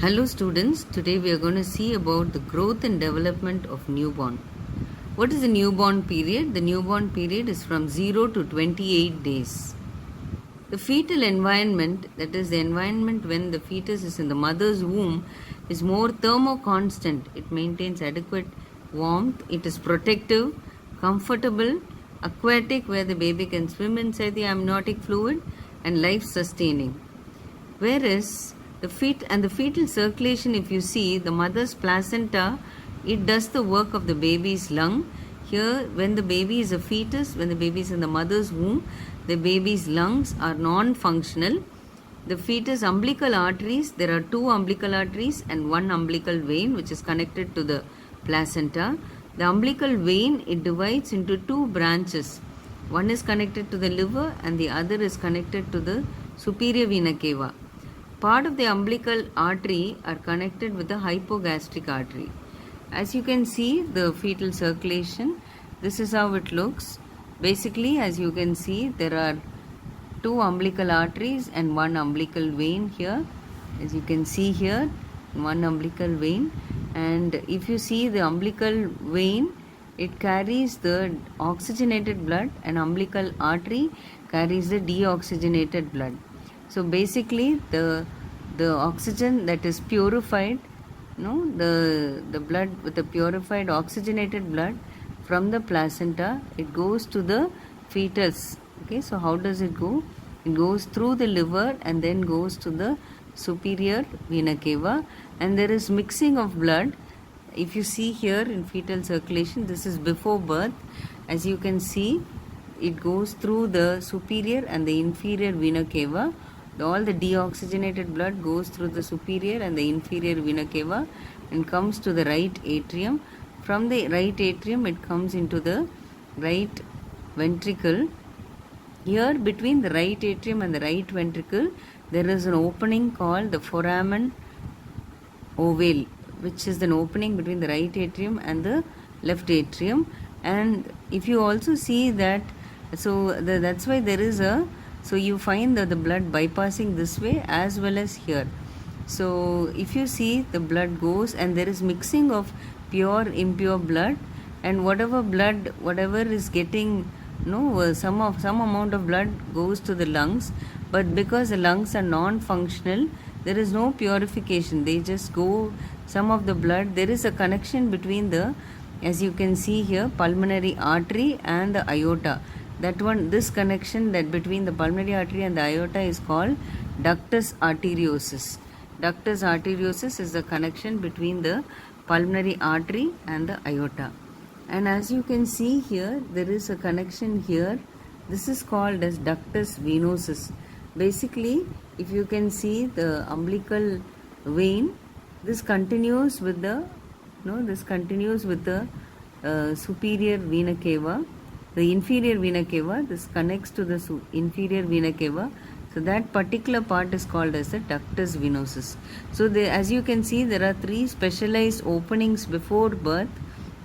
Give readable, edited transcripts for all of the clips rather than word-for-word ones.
Hello students, today we are going to see about the growth and development of newborn. What is the newborn period? The newborn period is from 0 to 28 days. The fetal environment, that is the environment when the fetus is in the mother's womb, is more thermoconstant. It maintains adequate warmth, it is protective, comfortable, aquatic where the baby can swim inside the amniotic fluid, and life sustaining. Whereas the fetal circulation, if you see the mother's placenta, it does the work of the baby's lung. Here, when the baby is a fetus, when the baby is in the mother's womb, the baby's lungs are non-functional. The fetus umbilical arteries, there are two umbilical arteries and one umbilical vein which is connected to the placenta. The umbilical vein, it divides into two branches. One is connected to the liver and the other is connected to the superior vena cava. Part of the umbilical artery are connected with the hypogastric artery. As you can see, the fetal circulation, this is how it looks. Basically, as you can see, there are two umbilical arteries and one umbilical vein here. As you can see here, one umbilical vein. And if you see the umbilical vein, it carries the oxygenated blood, and umbilical artery carries the deoxygenated blood. So basically the oxygen that is purified, the blood with the purified oxygenated blood from the placenta, it goes to the fetus. Okay, so how does it go? It goes through the liver and then goes to the superior vena cava, and there is mixing of blood. If you see here in fetal circulation, this is before birth. As you can see, it goes through the superior and the inferior vena cava. All the deoxygenated blood goes through the superior and the inferior vena cava and comes to the right atrium. From the right atrium, it comes into the right ventricle. Here, between the right atrium and the right ventricle, there is an opening called the foramen ovale, which is an opening between the right atrium and the left atrium. And if you also see that, that's why there is so you find that the blood bypassing this way as well as here. So if you see, the blood goes and there is mixing of pure impure blood, and whatever is getting some amount of blood goes to the lungs, but because the lungs are non-functional, there is no purification. They just go, some of the blood, there is a connection between the, as you can see here, pulmonary artery and the aorta. This connection that between the pulmonary artery and the aorta is called ductus arteriosus. Ductus arteriosus is the connection between the pulmonary artery and the aorta. And as you can see here, there is a connection here. This is called as ductus venosus. Basically, if you can see the umbilical vein, this continues with the superior vena cava. The inferior vena cava, this connects to the inferior vena cava. So that particular part is called as the ductus venosus. So as you can see, there are three specialized openings before birth.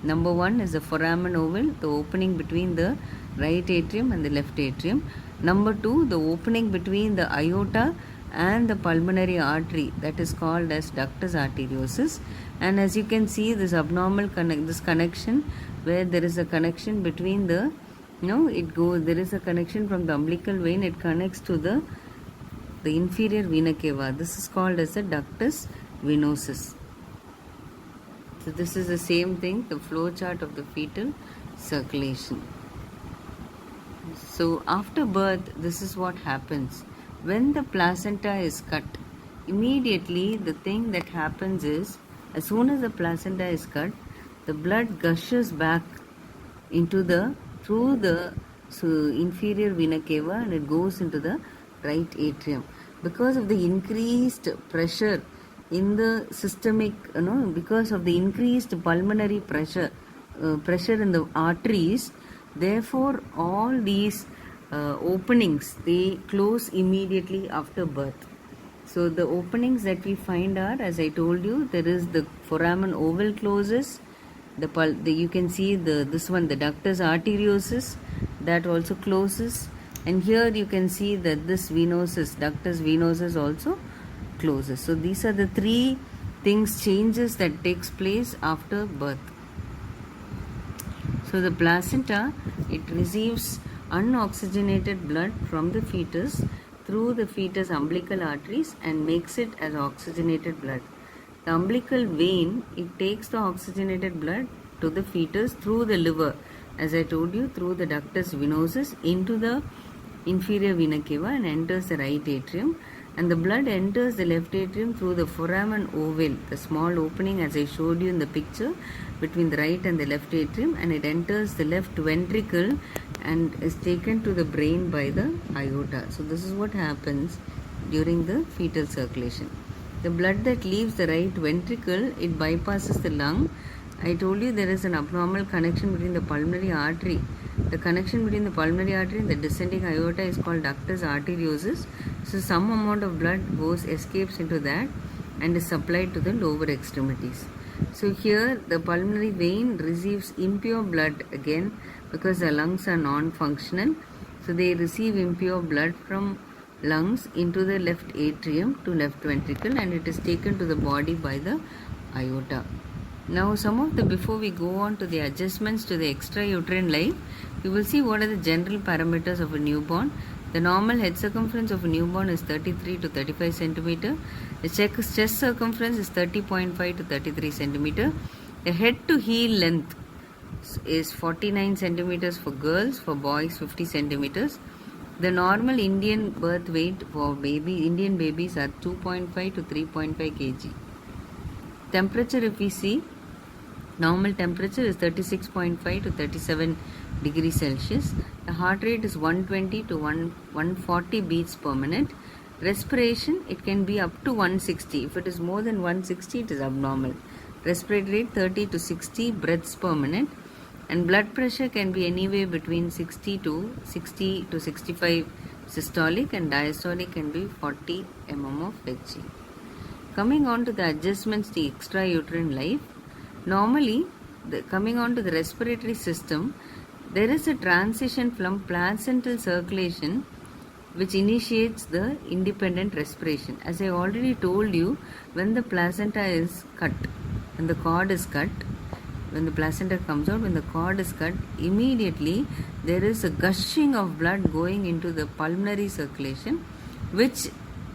Number one is the foramen ovale, the opening between the right atrium and the left atrium. Number two, the opening between the aorta and the pulmonary artery, that is called as ductus arteriosus. And as you can see, this abnormal this connection, where there is a connection between the, there is a connection from the umbilical vein, it connects to the inferior vena cava. This is called as the ductus venosus. So this is the same thing, the flow chart of the fetal circulation. So after birth, this is what happens. When the placenta is cut, immediately the thing that happens is, as soon as the placenta is cut, the blood gushes back through the inferior vena cava, and it goes into the right atrium. Because of the increased pressure in the systemic, because of the increased pulmonary pressure in the arteries, therefore all these openings, they close immediately after birth. So the openings that we find are, as I told you, there is the foramen ovale closes, you can see this one, the ductus arteriosus, that also closes, and here you can see that this ductus venosus also closes. So these are the three things, changes that takes place after birth. So the placenta, it receives unoxygenated blood from the fetus through the fetus umbilical arteries and makes it as oxygenated blood. The umbilical vein, it takes the oxygenated blood to the fetus through the liver, as I told you, through the ductus venosus into the inferior vena cava and enters the right atrium, and the blood enters the left atrium through the foramen ovale, the small opening as I showed you in the picture between the right and the left atrium, and it enters the left ventricle and is taken to the brain by the aorta. So this is what happens during the fetal circulation. The blood that leaves the right ventricle, it bypasses the lung. I told you there is an abnormal connection between the pulmonary artery. The connection between the pulmonary artery and the descending aorta is called ductus arteriosus. So some amount of blood escapes into that and is supplied to the lower extremities. So here the pulmonary vein receives impure blood again because the lungs are non-functional. So they receive impure blood from lungs into the left atrium to left ventricle, and it is taken to the body by the aorta. Now before we go on to the adjustments to the extrauterine life, we will see what are the general parameters of a newborn. The normal head circumference of a newborn is 33 to 35 centimeter. The chest circumference is 30.5 to 33 centimeter. The head to heel length is 49 centimeters for girls, for boys 50 centimeters. The normal Indian birth weight for Indian babies are 2.5 to 3.5 kg. Temperature, if we see, normal temperature is 36.5 to 37 degrees Celsius. The heart rate is 120 to 140 beats per minute. Respiration, it can be up to 160. If it is more than 160, it is abnormal. Respiratory rate 30 to 60 breaths per minute. And blood pressure can be anywhere between 60 to 65 systolic, and diastolic can be 40 mm of Hg. Coming on to the adjustments to extrauterine life, normally coming on to the respiratory system, there is a transition from placental circulation which initiates the independent respiration. As I already told you, when the placenta is cut, when the cord is cut, when the placenta comes out, when the cord is cut, immediately there is a gushing of blood going into the pulmonary circulation, which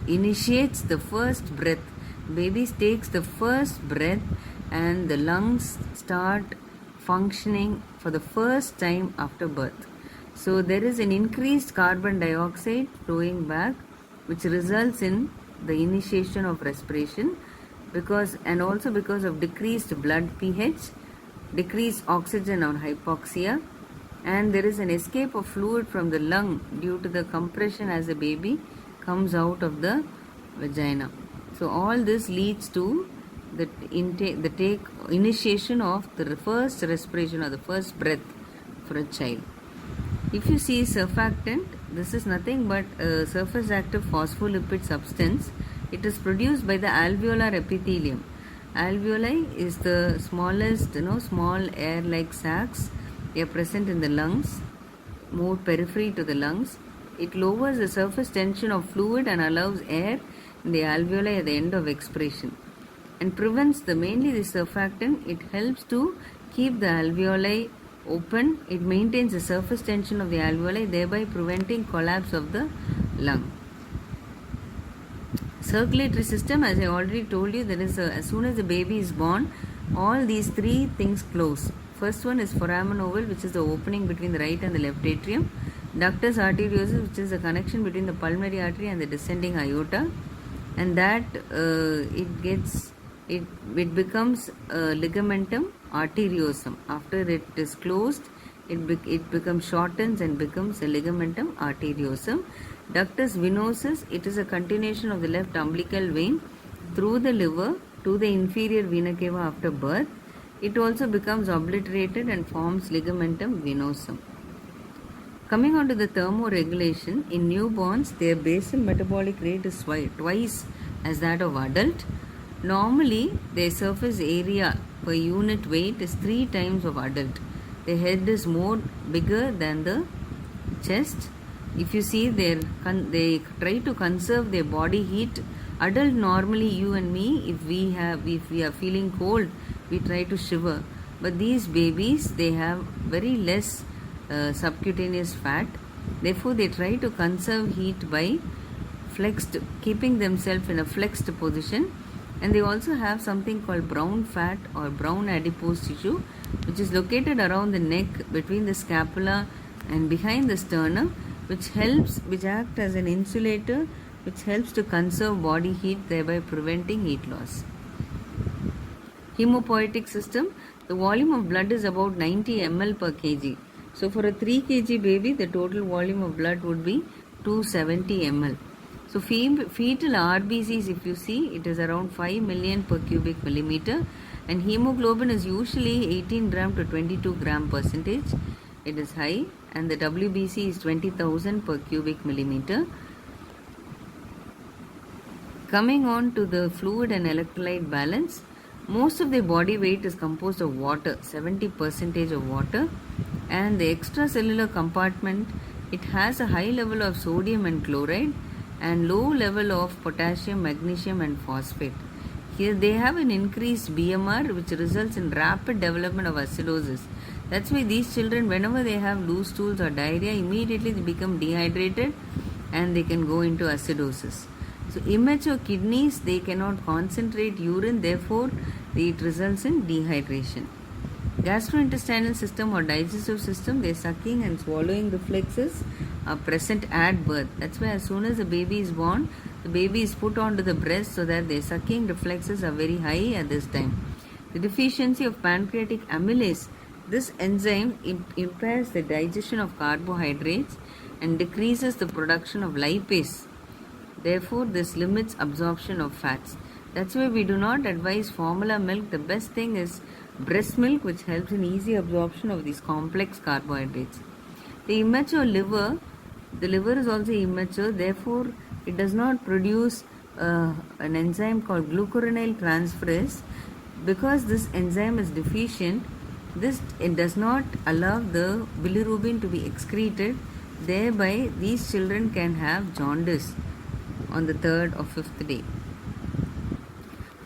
initiates the first breath. Baby takes the first breath and the lungs start functioning for the first time after birth. So there is an increased carbon dioxide flowing back, which results in the initiation of respiration, and also because of decreased blood pH, decreased oxygen or hypoxia, and there is an escape of fluid from the lung due to the compression as the baby comes out of the vagina. So all this leads to the initiation of the first respiration or the first breath for a child. If you see surfactant, this is nothing but a surface active phospholipid substance. It is produced by the alveolar epithelium. Alveoli is the smallest, small air-like sacs. They are present in the lungs, more periphery to the lungs. It lowers the surface tension of fluid and allows air in the alveoli at the end of expiration, and prevents mainly the surfactant. It helps to keep the alveoli open. It maintains the surface tension of the alveoli, thereby preventing collapse of the lung. Circulatory system, as I already told you, as soon as the baby is born, all these three things close. First one is foramen ovale, which is the opening between the right and the left atrium. Ductus arteriosus, which is the connection between the pulmonary artery and the descending aorta, and that it becomes ligamentum arteriosum. After it is closed, it becomes shortens and becomes a ligamentum arteriosum. Ductus venosus, it is a continuation of the left umbilical vein through the liver to the inferior vena cava after birth. It also becomes obliterated and forms ligamentum venosum. Coming on to the thermoregulation, in newborns, their basal metabolic rate is twice as that of adult. Normally, their surface area per unit weight is 3 times of adult. The head is bigger than the chest. If you see, they try to conserve their body heat Adult, normally you and me, if we are feeling cold, we try to shiver. But these babies, they have very less subcutaneous fat. Therefore, they try to conserve heat by keeping themselves in a flexed position. And they also have something called brown fat or brown adipose tissue, which is located around the neck between the scapula and behind the sternum, which acts as an insulator, which helps to conserve body heat, thereby preventing heat loss. Hemopoietic system, the volume of blood is about 90 ml per kg. So for a 3 kg baby, the total volume of blood would be 270 ml. So fetal RBCs, if you see, it is around 5 million per cubic millimeter, and hemoglobin is usually 18 gram to 22 gram percentage. It is high, and the WBC is 20,000 per cubic millimeter. Coming on to the fluid and electrolyte balance, most of the body weight is composed of water, 70% of water, and the extracellular compartment, it has a high level of sodium and chloride and low level of potassium, magnesium and phosphate. Here they have an increased BMR, which results in rapid development of acidosis. That's why these children, whenever they have loose stools or diarrhea, immediately they become dehydrated and they can go into acidosis. So immature kidneys, they cannot concentrate urine, therefore it results in dehydration. Gastrointestinal system or digestive system, they sucking and swallowing reflexes are present at birth. That's why as soon as the baby is born, the baby is put onto the breast so that their sucking reflexes are very high at this time. The deficiency of pancreatic amylase, this enzyme impairs the digestion of carbohydrates and decreases the production of lipase. Therefore, this limits absorption of fats. That's why we do not advise formula milk. The best thing is breast milk, which helps in easy absorption of these complex carbohydrates. The immature liver, the liver is also immature, therefore it does not produce an enzyme called glucuronyl transferase. Because this enzyme is deficient, it does not allow the bilirubin to be excreted. Thereby, these children can have jaundice on the 3rd or 5th day.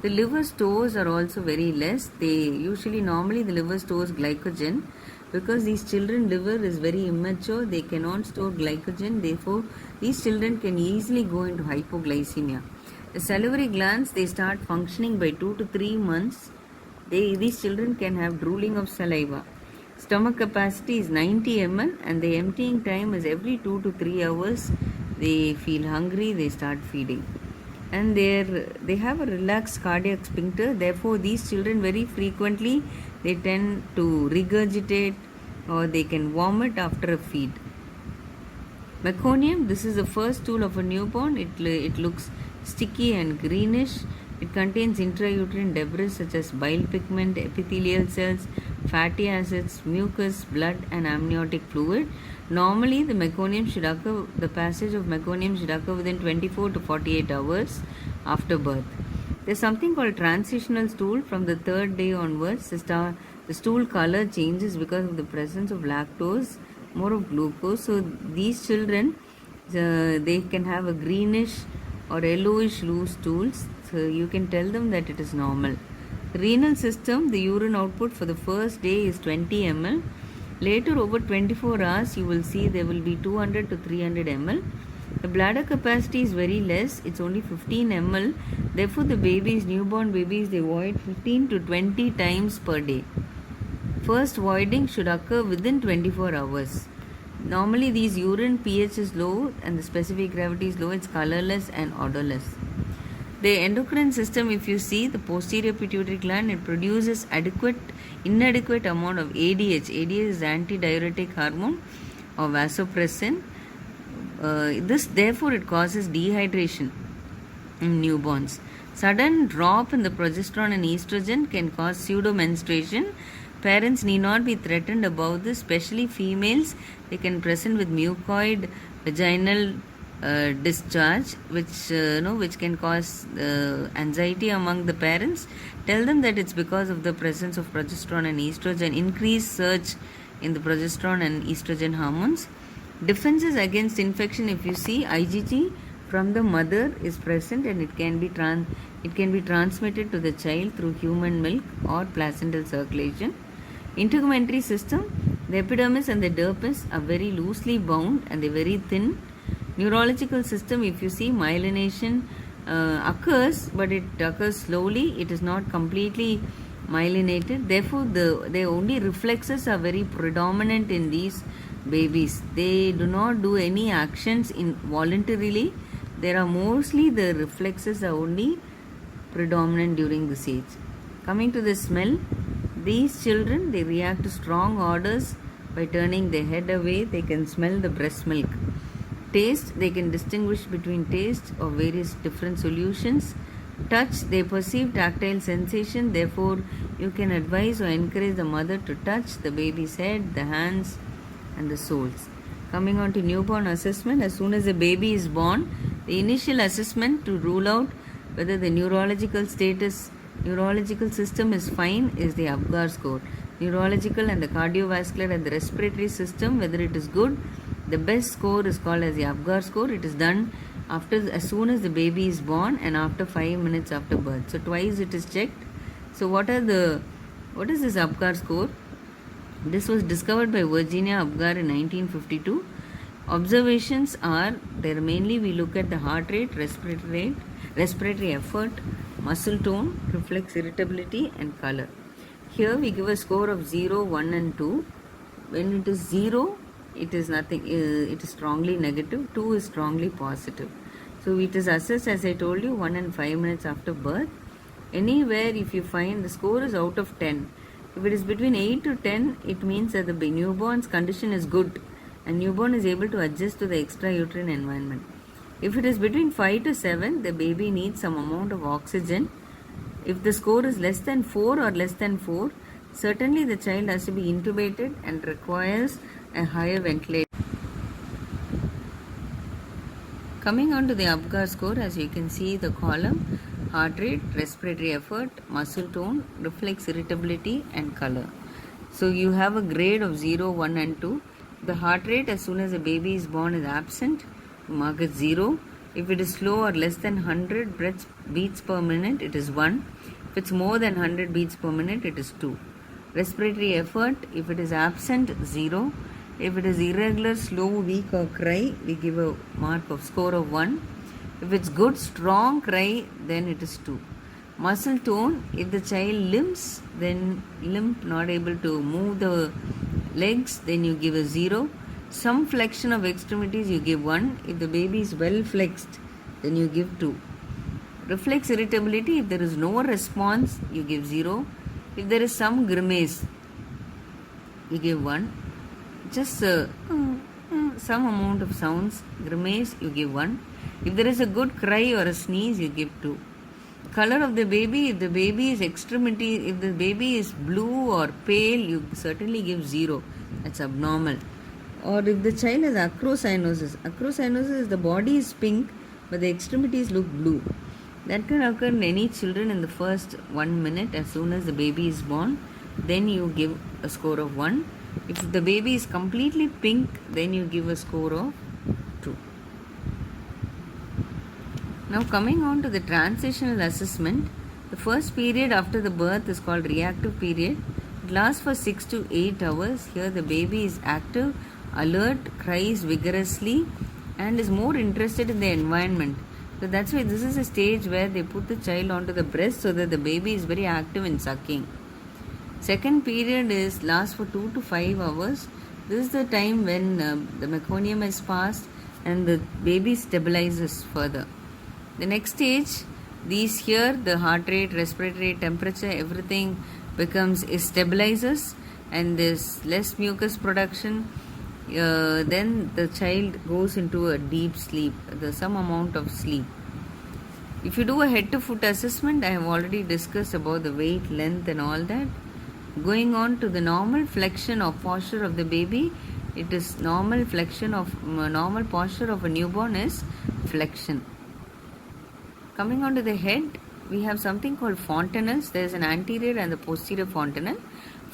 The liver stores are also very less. Normally the liver stores glycogen. Because these children liver is very immature, they cannot store glycogen. Therefore, these children can easily go into hypoglycemia. The salivary glands, they start functioning by 2 to 3 months. These children can have drooling of saliva. Stomach capacity is 90 ml and the emptying time is every 2 to 3 hours. They feel hungry, they start feeding. And they have a relaxed cardiac sphincter. Therefore, these children very frequently, they tend to regurgitate or they can vomit after a feed. Meconium, this is the first stool of a newborn. It looks sticky and greenish. It contains intrauterine debris such as bile pigment, epithelial cells, fatty acids, mucus, blood and amniotic fluid. Normally, the passage of meconium should occur within 24 to 48 hours after birth. There's something called transitional stool. From the 3rd day onwards, the stool color changes because of the presence of lactose, more of glucose. So these children, they can have a greenish or yellowish loose stools. So you can tell them that it is normal. Renal system, the urine output for the first day is 20 ml. Later, over 24 hours, you will see there will be 200 to 300 ml. The bladder capacity is very less, it's only 15 ml. Therefore, the newborn babies, they void 15 to 20 times per day. First voiding should occur within 24 hours. Normally, these urine pH is low and the specific gravity is low, it's colorless and odorless. The endocrine system, if you see, the posterior pituitary gland, it produces inadequate amount of ADH. ADH is antidiuretic hormone or vasopressin. Therefore, it causes dehydration in newborns. Sudden drop in the progesterone and estrogen can cause pseudomenstruation. Parents need not be threatened about this, especially females. They can present with mucoid vaginal discharge, which can cause anxiety among the parents. Tell them that it's because of the presence of progesterone and estrogen, increased surge in the progesterone and estrogen hormones. Defenses against infection, if you see, IgG from the mother is present, and it can be transmitted to the child through human milk or placental circulation. Integumentary system, the epidermis and the dermis are very loosely bound and they're very thin. Neurological system, if you see, myelination occurs, but it occurs slowly. It is not completely myelinated. Therefore, the only reflexes are very predominant in these babies. They do not do any actions voluntarily. There are mostly the reflexes are only predominant during this age. Coming to the smell, these children, they react to strong odors by turning their head away. They can smell the breast milk. Taste, they can distinguish between taste of various different solutions. Touch, they perceive tactile sensation. Therefore, you can advise or encourage the mother to touch the baby's head, the hands, and the soles. Coming on to newborn assessment, as soon as the baby is born, the initial assessment to rule out whether the neurological system is fine is the Apgar score. Neurological and the cardiovascular and the respiratory system, whether it is good, the best score is called as the Apgar score. It is done as soon as the baby is born and after 5 minutes after birth. So twice it is checked. So what is this Apgar score? This was discovered by Virginia Apgar in 1952. Observations are there mainly we look at the heart rate, respiratory effort, muscle tone, reflex irritability, and color. Here we give a score of 0, 1 and 2. When it is 0, it is nothing, it is strongly negative. 2 is strongly positive. So it is assessed, as I told you, 1 and 5 minutes after birth. Anywhere if you find the score is out of 10, if it is between 8 to 10, it means that the newborn's condition is good and newborn is able to adjust to the extrauterine environment. If it is between 5 to 7, the baby needs some amount of oxygen. If the score is less than 4 or less than 4, certainly the child has to be intubated and requires a higher ventilator. Coming on to the Apgar score, as you can see the column, heart rate, respiratory effort, muscle tone, reflex irritability, and color. So you have a grade of 0, 1 and 2. The heart rate, as soon as the baby is born, is absent. Mark it 0. If it is slow or less than 100 beats per minute, it is 1. If it's more than 100 beats per minute, it is 2. Respiratory effort, if it is absent, 0. If it is irregular, slow, weak or cry, we give a mark of score of 1. If it's good, strong cry, then it is 2. Muscle tone, if the child limps, then limp, not able to move the legs, then you give a 0. Some flexion of extremities, you give 1. If the baby is well flexed, then you give 2. Reflex irritability, if there is no response, you give 0. If there is some grimace, you give 1. Just some amount of sounds, grimace, you give 1. If there is a good cry or a sneeze, you give 2. Color of the baby, if the baby is extremity, if the baby is blue or pale, you certainly give 0. That's abnormal. Or if the child has acrocyanosis is the body is pink but the extremities look blue. That can occur in any children in the first 1 minute as soon as the baby is born. Then you give a score of 1. If the baby is completely pink, then you give a score of 2. Now coming on to the transitional assessment, the first period after the birth is called reactive period. It lasts for 6 to 8 hours. Here the baby is active, alert, cries vigorously and is more interested in the environment. So that's why this is a stage where they put the child onto the breast so that the baby is very active in sucking. Second period lasts for 2 to 5 hours. This is the time when the meconium is passed and the baby stabilizes further. The next stage, the heart rate, respiratory temperature, everything stabilizes and there's less mucus production. Then the child goes into a deep sleep. There's some amount of sleep. If you do a head to foot assessment, I have already discussed about the weight, length and all that. Going on to the normal flexion or posture of the baby, it is normal posture of a newborn is flexion. Coming on to the head, we have something called fontanelles. There is an anterior and the posterior fontanelle.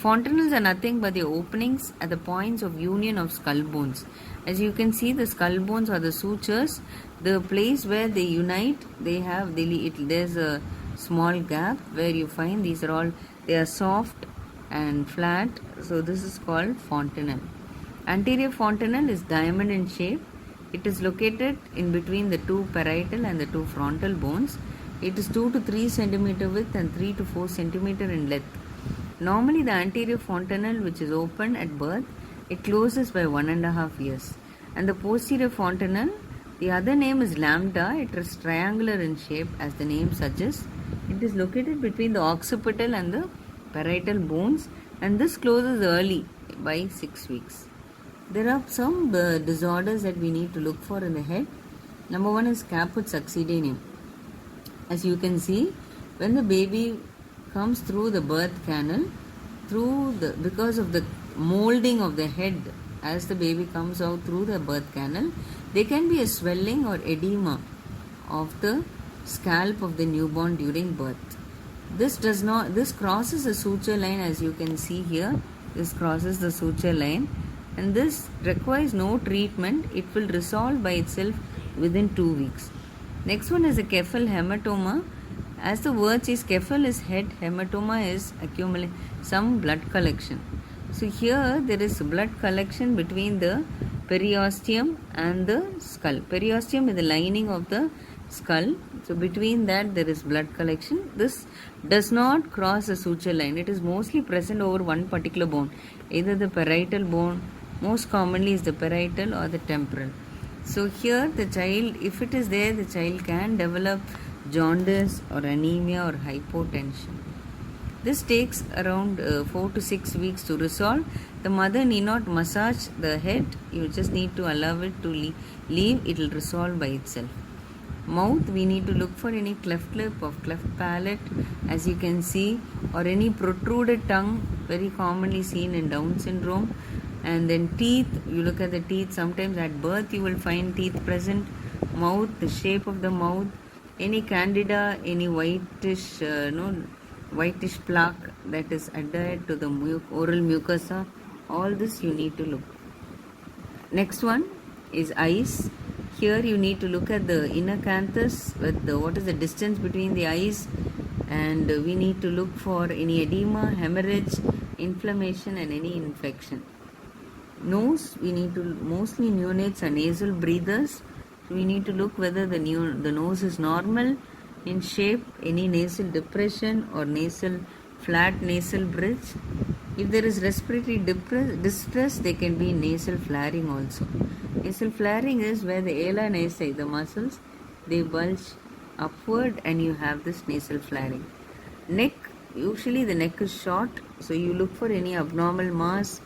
Fontanelles are nothing but the openings at the points of union of skull bones. As you can see, the skull bones are the sutures. The place where they unite, there's a small gap where you find they are soft and flat. So this is called fontanelle. Anterior fontanelle is diamond in shape. It is located in between the two parietal and the two frontal bones. It is 2 to 3 cm width and 3 to 4 cm in length. Normally, the anterior fontanelle, which is open at birth, it closes by 1.5 years. And the posterior fontanelle, the other name is lambda. It is triangular in shape, as the name suggests. It is located between the occipital and the parietal bones, and this closes early by 6 weeks. There are some disorders that we need to look for in the head. Number 1 is caput succedaneum. As you can see, when the baby comes through the birth canal, because of the molding of the head, as the baby comes out through the birth canal, there can be a swelling or edema of the scalp of the newborn during birth. This crosses the suture line, as you can see here. This crosses the suture line, and this requires no treatment. It will resolve by itself within 2 weeks. Next one is a Keffel hematoma. As the word says, Keffel is head, hematoma is some blood collection. So here there is blood collection between the periosteum and the skull. Periosteum is the lining of the skull. So between that there is blood collection. This does not cross the suture line. It is mostly present over one particular bone, either the parietal bone, most commonly is the parietal or the temporal. So here the child, if it is there, the child can develop jaundice or anemia or hypotension. This takes around 4 to 6 weeks to resolve. The mother need not massage the head. You just need to allow it to leave. It will resolve by itself. Mouth, we need to look for any cleft lip or cleft palate, as you can see, or any protruded tongue, very commonly seen in Down syndrome. And then teeth, you look at the teeth. Sometimes at birth you will find teeth present. Mouth, the shape of the mouth, any candida, any whitish plaque that is adhered to the oral mucosa. All this you need to look. Next one is eyes. Here you need to look at the inner canthus with what is the distance between the eyes, and we need to look for any edema, hemorrhage, inflammation and any infection. Nose, we need to, mostly neonates are nasal breathers. So we need to look whether the nose is normal in shape, any nasal depression or flat nasal bridge. If there is respiratory distress, there can be nasal flaring also. Nasal flaring is where the ala nasi, the muscles, they bulge upward and you have this nasal flaring. Neck, usually the neck is short, so you look for any abnormal mass.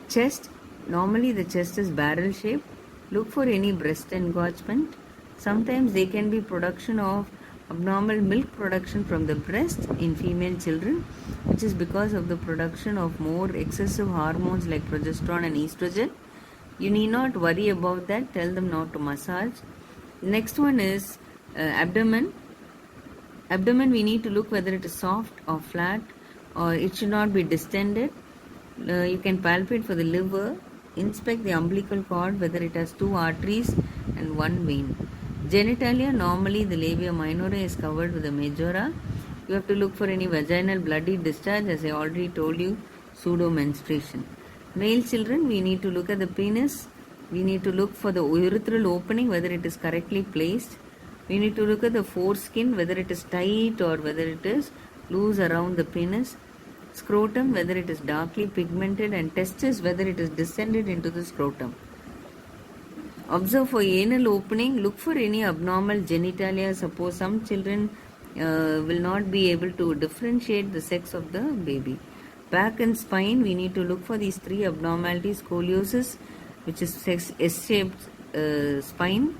Chest, normally the chest is barrel shaped. Look for any breast engorgement. Sometimes there can be production of abnormal milk production from the breast in female children, which is because of the production of more excessive hormones like progesterone and estrogen. You need not worry about that. Tell them not to massage. Next one is abdomen. Abdomen, we need to look whether it is soft or flat, or it should not be distended. You can palpate for the liver. Inspect the umbilical cord, whether it has 2 arteries and 1 vein. Genitalia, normally the labia minora is covered with the majora. You have to look for any vaginal bloody discharge, as I already told you, pseudo menstruation. Male children, we need to look at the penis. We need to look for the urethral opening, whether it is correctly placed. We need to look at the foreskin, whether it is tight or whether it is loose around the penis. Scrotum, whether it is darkly pigmented, and testis, whether it is descended into the scrotum. Observe for anal opening. Look for any abnormal genitalia. Suppose some children will not be able to differentiate the sex of the baby. Back and spine, we need to look for these 3 abnormalities. Scoliosis, which is S-shaped spine.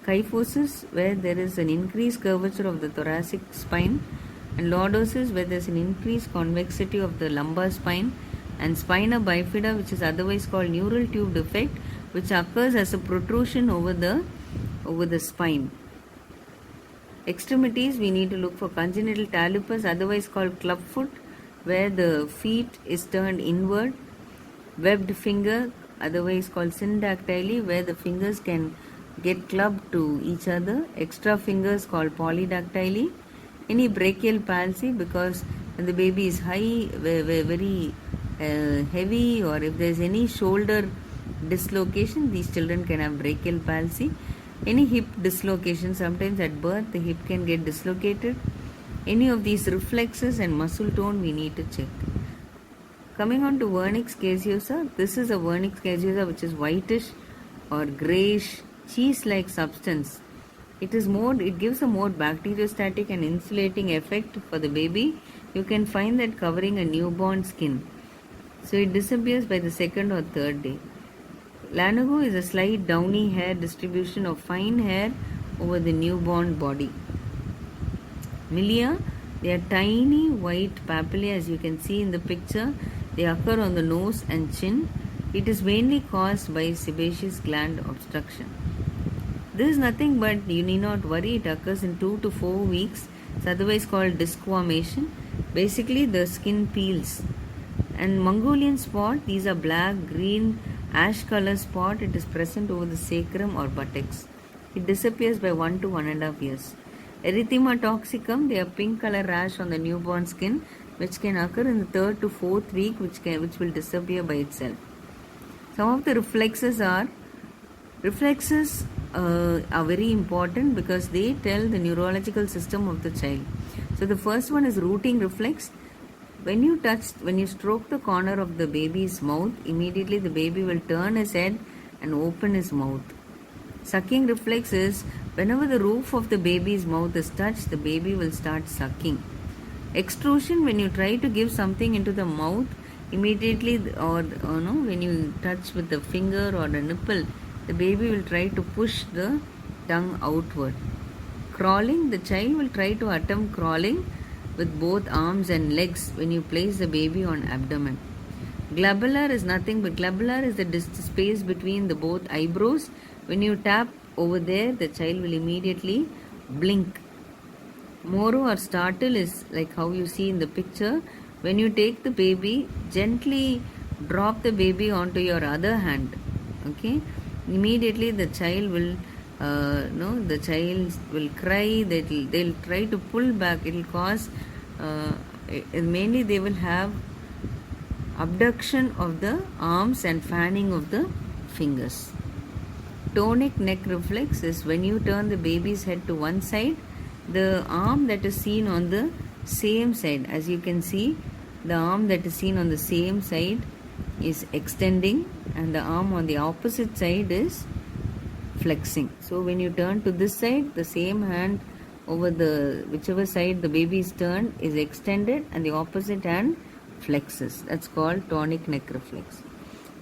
Kyphosis, where there is an increased curvature of the thoracic spine. And lordosis, where there is an increased convexity of the lumbar spine. And spina bifida, which is otherwise called neural tube defect, which occurs as a protrusion over the spine. Extremities, we need to look for congenital talipes, otherwise called clubfoot. where the feet is turned inward, webbed finger, otherwise called syndactyly, where the fingers can get clubbed to each other, extra fingers called polydactyly. Any brachial palsy, because when the baby is high, very heavy, or if there is any shoulder dislocation, these children can have brachial palsy. Any hip dislocation, sometimes at birth the hip can get dislocated. Any of these reflexes and muscle tone we need to check. Coming on to vernix caseosa, this is a vernix caseosa which is whitish or grayish cheese-like substance. It gives a more bacteriostatic and insulating effect for the baby. You can find that covering a newborn skin. So it disappears by the second or third day. Lanugo is a slight downy hair distribution of fine hair over the newborn body. Milia, they are tiny white papillae, as you can see in the picture. They occur on the nose and chin. It is mainly caused by sebaceous gland obstruction. This is nothing but, you need not worry, it occurs in 2 to 4 weeks. It's otherwise called disquamation. Basically, the skin peels. And Mongolian spot, these are black, green, ash color spot. It is present over the sacrum or buttocks. It disappears by 1 to 1.5 years. Erythema toxicum, they are pink color rash on the newborn skin, which can occur in the 3rd to 4th week, which will disappear by itself. Some of the reflexes are very important because they tell the neurological system of the child. So the first one is rooting reflex. When you stroke the corner of the baby's mouth, immediately the baby will turn his head and open his mouth. Sucking reflex is whenever the roof of the baby's mouth is touched, the baby will start sucking. Extrusion, when you try to give something into the mouth, immediately when you touch with the finger or the nipple, the baby will try to push the tongue outward. Crawling, the child will try to attempt crawling with both arms and legs when you place the baby on abdomen. Glabellar is nothing but glabellar is the space between the both eyebrows. When you tap over there, the child will immediately blink. Moro or startle is like how you see in the picture. When you take the baby, gently drop the baby onto your other hand. Okay, immediately the child will cry. They'll try to pull back. It will cause mainly they will have abduction of the arms and fanning of the fingers. Tonic neck reflex is when you turn the baby's head to one side, the arm that is seen on the same side, as you can see, the arm that is seen on the same side is extending and the arm on the opposite side is flexing. So when you turn to this side, the same hand over the whichever side the baby is turned is extended and the opposite hand flexes. That's called tonic neck reflex.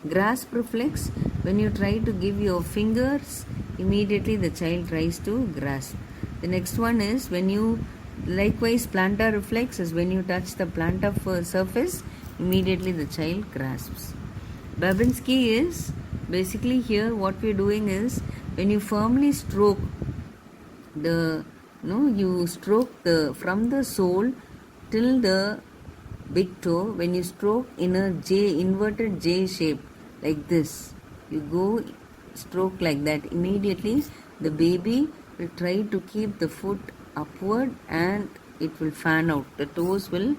Grasp reflex, when you try to give your fingers, immediately the child tries to grasp. The next one is when you likewise plantar reflex is when you touch the plantar surface, immediately the child grasps. Babinski is basically here what we're doing is when you firmly stroke you stroke from the sole till the big toe. When you stroke in a inverted J shape like this, you go stroke like that, immediately the baby will try to keep the foot upward and it will fan out. The toes will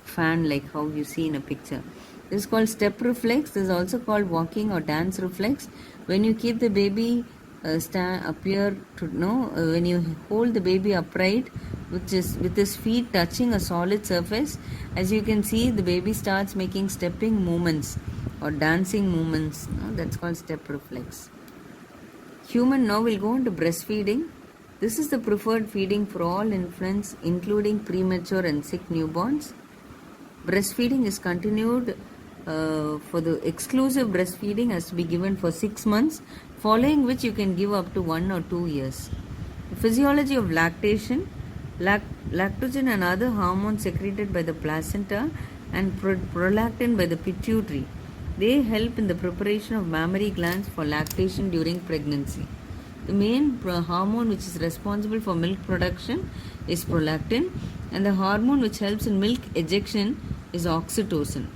fan like how you see in a picture. This is called step reflex. This is also called walking or dance reflex. When you keep the baby when you hold the baby upright, which is with his feet touching a solid surface, as you can see, the baby starts making stepping movements or dancing movements. That's called step reflex. Now we'll go on to breastfeeding. This is the preferred feeding for all infants, including premature and sick newborns. Breastfeeding is continued for the exclusive breastfeeding has to be given for 6 months, following which you can give up to 1 or 2 years. The physiology of lactation, lactogen and other hormones secreted by the placenta and prolactin by the pituitary. They help in the preparation of mammary glands for lactation during pregnancy. The main hormone which is responsible for milk production is prolactin, and the hormone which helps in milk ejection is oxytocin.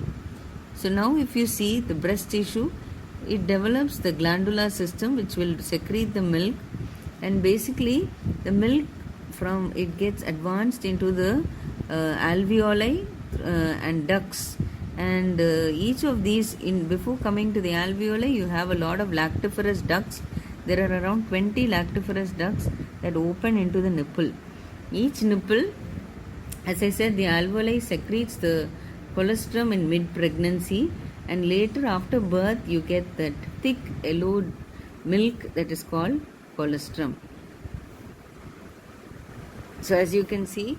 So now if you see the breast tissue, it develops the glandular system which will secrete the milk, and basically the milk from it gets advanced into the alveoli and ducts, and each of these, in before coming to the alveoli, you have a lot of lactiferous ducts. There are around 20 lactiferous ducts that open into the nipple. Each nipple, as I said, the alveoli secretes the colostrum in mid-pregnancy, and later after birth you get that thick yellow milk that is called colostrum. So as you can see,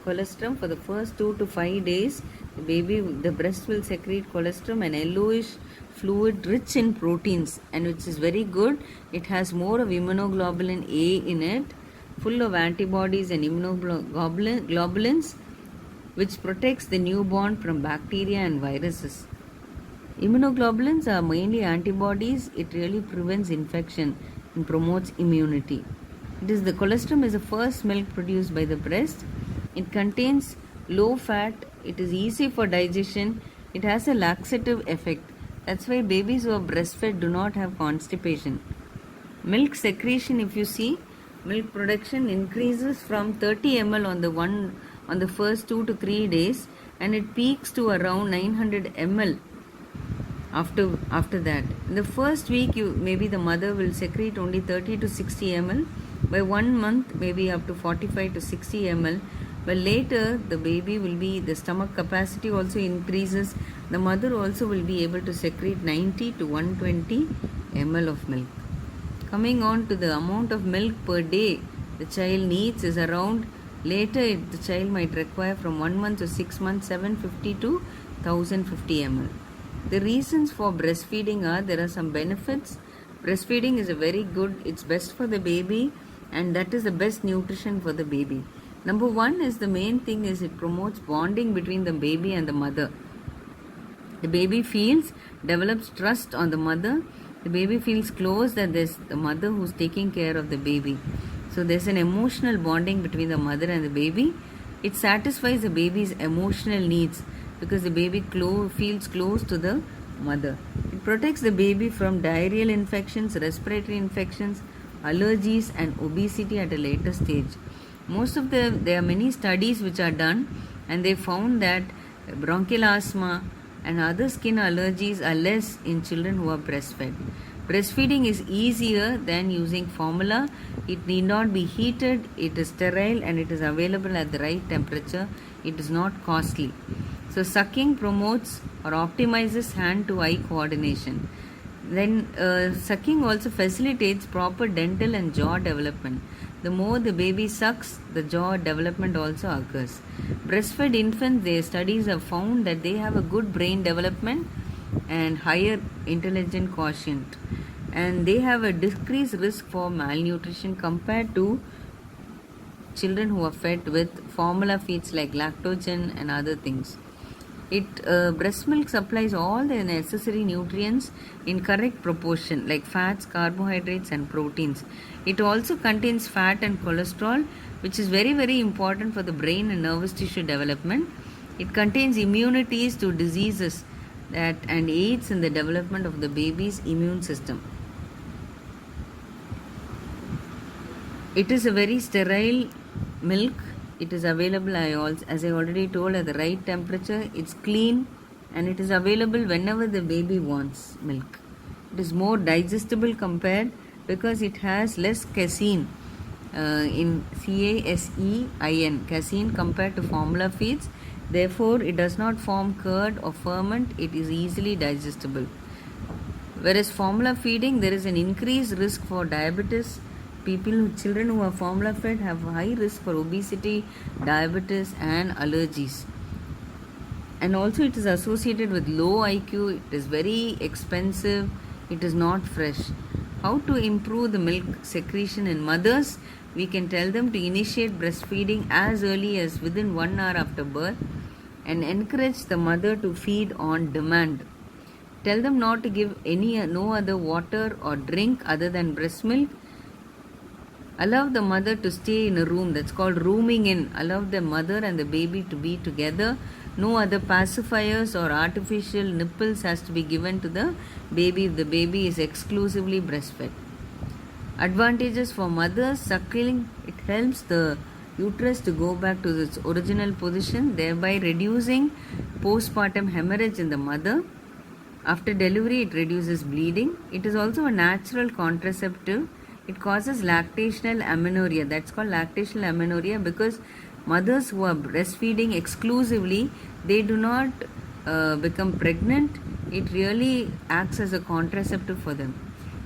colostrum for the first 2 to 5 days, the breast will secrete colostrum, and yellowish fluid rich in proteins, and which is very good. It has more of immunoglobulin A in it, full of antibodies and immunoglobulins, which protects the newborn from bacteria and viruses. Immunoglobulins are mainly antibodies. It really prevents infection and promotes immunity. The colostrum is the first milk produced by the breast. It contains low fat. It is easy for digestion. It has a laxative effect. That's why babies who are breastfed do not have constipation. Milk secretion, if you see, milk production increases from 30 ml on the first 2 to 3 days, and it peaks to around 900 ml after that. In the first week, maybe the mother will secrete only 30 to 60 ml. By 1 month, maybe up to 45 to 60 ml. But later, the stomach capacity also increases. The mother also will be able to secrete 90 to 120 ml of milk. Coming on to the amount of milk per day the child needs is around, later the child might require from 1 month to 6 months, 750 to 1050 ml. The reasons for breastfeeding are, there are some benefits. Breastfeeding is it's best for the baby, and that is the best nutrition for the baby. Number one is, the main thing is, it promotes bonding between the baby and the mother. The baby develops trust on the mother. The baby feels close that there's the mother who's taking care of the baby. So there's an emotional bonding between the mother and the baby. It satisfies the baby's emotional needs because the baby feels close to the mother. It protects the baby from diarrheal infections, respiratory infections, allergies, and obesity at a later stage. There are many studies which are done, and they found that bronchial asthma and other skin allergies are less in children who are breastfed. Breastfeeding is easier than using formula. It need not be heated, it is sterile, and it is available at the right temperature. It is not costly. So sucking promotes or optimizes hand-to-eye coordination. Then sucking also facilitates proper dental and jaw development. The more the baby sucks, the jaw development also occurs. Breastfed infants, their studies have found that they have a good brain development and higher intelligent quotient, and they have a decreased risk for malnutrition compared to children who are fed with formula feeds like lactogen and other things. Breast milk supplies all the necessary nutrients in correct proportion, like fats, carbohydrates, and proteins. It also contains fat and cholesterol, which is very, very important for the brain and nervous tissue development. It contains immunities to diseases and aids in the development of the baby's immune system. It is a very sterile milk. It is available, as I already told, at the right temperature. It's clean, and it is available whenever the baby wants milk. It is more digestible because it has less casein, in casein, casein compared to formula feeds. Therefore, it does not form curd or ferment. It is easily digestible. Whereas formula feeding, there is an increased risk for diabetes. Children who are formula fed have high risk for obesity, diabetes, and allergies. And also, it is associated with low IQ. It is very expensive. It is not fresh. How to improve the milk secretion in mothers? We can tell them to initiate breastfeeding as early as within 1 hour after birth, and encourage the mother to feed on demand. Tell them not to give no other water or drink other than breast milk. Allow the mother to stay in a room, that's called rooming in. Allow the mother and the baby to be together No other pacifiers or artificial nipples has to be given to the baby if the baby is exclusively breastfed. Advantages for mothers: suckling, it helps the uterus to go back to its original position, thereby reducing postpartum hemorrhage in the mother. After delivery, it reduces bleeding. It is also a natural contraceptive. It causes lactational amenorrhea. That's called lactational amenorrhea because mothers who are breastfeeding exclusively, they do not become pregnant. It really acts as a contraceptive for them.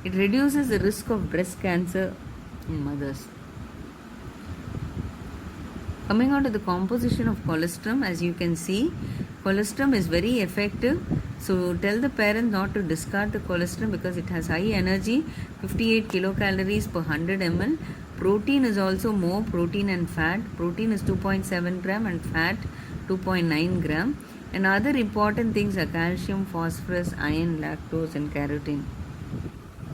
It reduces the risk of breast cancer in mothers. Coming on to the composition of colostrum, as you can see, colostrum is very effective. So tell the parent not to discard the colostrum because it has high energy, 58 kilocalories per 100 ml. Protein is also more, protein and fat. Protein is 2.7 gram and fat 2.9 gram. And other important things are calcium, phosphorus, iron, lactose and carotene.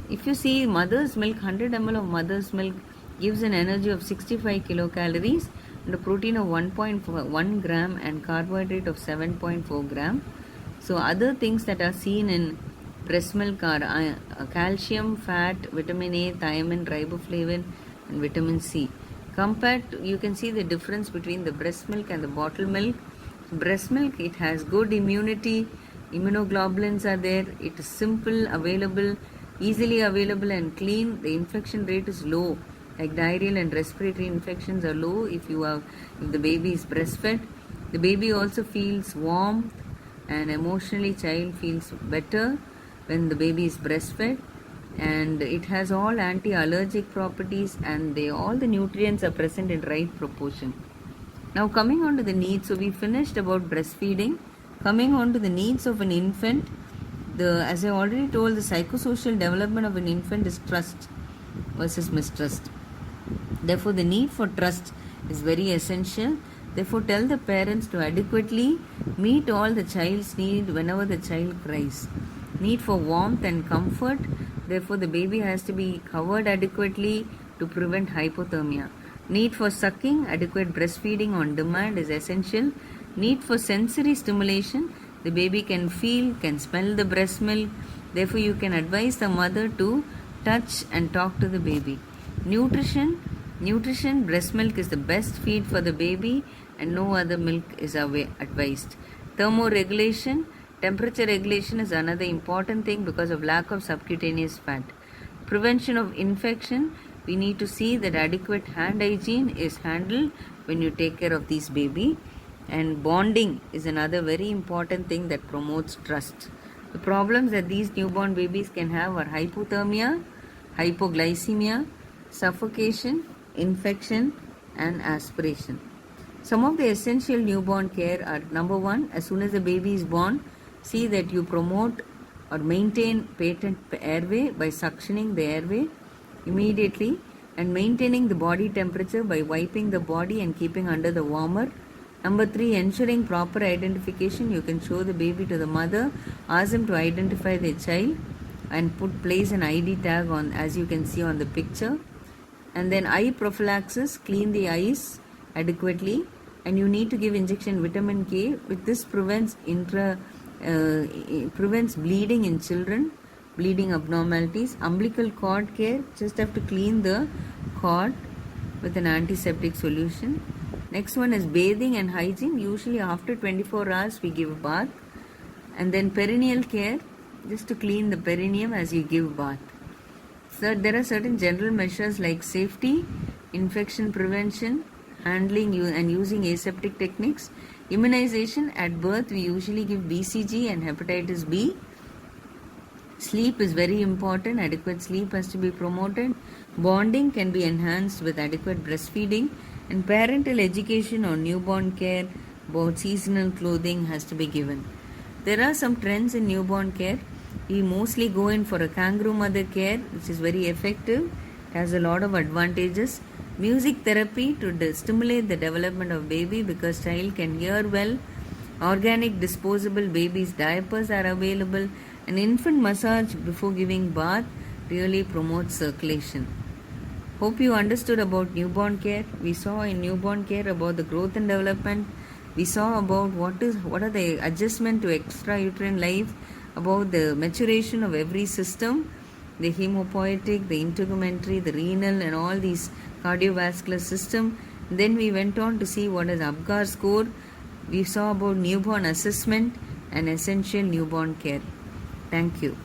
If you see mother's milk, 100 ml of mother's milk gives an energy of 65 kilocalories and a protein of 1.1 gram and carbohydrate of 7.4 gram. So other things that are seen in breast milk are calcium, fat, vitamin A, thiamine, riboflavin and vitamin C. Compared to, you can see the difference between the breast milk and the bottle milk. Breast milk, it has good immunity, immunoglobulins are there, it is simple, available, easily available and clean. The infection rate is low, like diarrheal and respiratory infections are low if the baby is breastfed. The baby also feels warm and emotionally child feels better when the baby is breastfed, and it has all anti-allergic properties and all the nutrients are present in right proportion. Now coming on to the needs, so we finished about breastfeeding. Coming on to the needs of an infant, as I already told, the psychosocial development of an infant is trust versus mistrust. Therefore, the need for trust is very essential. Therefore, tell the parents to adequately meet all the child's need whenever the child cries. Need for warmth and comfort. Therefore, the baby has to be covered adequately to prevent hypothermia. Need for sucking, adequate breastfeeding on demand is essential. Need for sensory stimulation. The baby can feel, can smell the breast milk. Therefore, you can advise the mother to touch and talk to the baby. Nutrition, breast milk is the best feed for the baby and no other milk is advised. Thermoregulation, temperature regulation is another important thing because of lack of subcutaneous fat. Prevention of infection, we need to see that adequate hand hygiene is handled when you take care of this baby. And bonding is another very important thing that promotes trust. The problems that these newborn babies can have are hypothermia, hypoglycemia, suffocation, infection and aspiration. Some of the essential newborn care are: number one, as soon as the baby is born, see that you promote or maintain patent airway by suctioning the airway immediately and maintaining the body temperature by wiping the body and keeping under the warmer. Number 3, ensuring proper identification. You can show the baby to the mother, ask them to identify their child and place an ID tag on, as you can see on the picture. And then eye prophylaxis, clean the eyes adequately, and you need to give injection vitamin K. With this prevents bleeding in children, bleeding abnormalities. Umbilical cord care, just have to clean the cord with an antiseptic solution. Next one is bathing and hygiene. Usually after 24 hours we give a bath. And then perineal care, just to clean the perineum as you give bath. So there are certain general measures like safety, infection prevention, handling and using aseptic techniques. Immunization, at birth we usually give BCG and hepatitis B. Sleep is very important. Adequate sleep has to be promoted. Bonding can be enhanced with adequate breastfeeding. And parental education on newborn care, about seasonal clothing has to be given. There are some trends in newborn care. We mostly go in for a kangaroo mother care, which is very effective. It has a lot of advantages. Music therapy to stimulate the development of baby because child can hear well. Organic disposable babies diapers are available. An infant massage before giving bath really promotes circulation. Hope you understood about newborn care. We saw in newborn care about the growth and development, We saw about what are the adjustment to extrauterine life, about the maturation of every system, the hemopoietic, the integumentary, the renal, and all these cardiovascular system. Then we went on to see what is Apgar score. We saw about newborn assessment and essential newborn care. Thank you.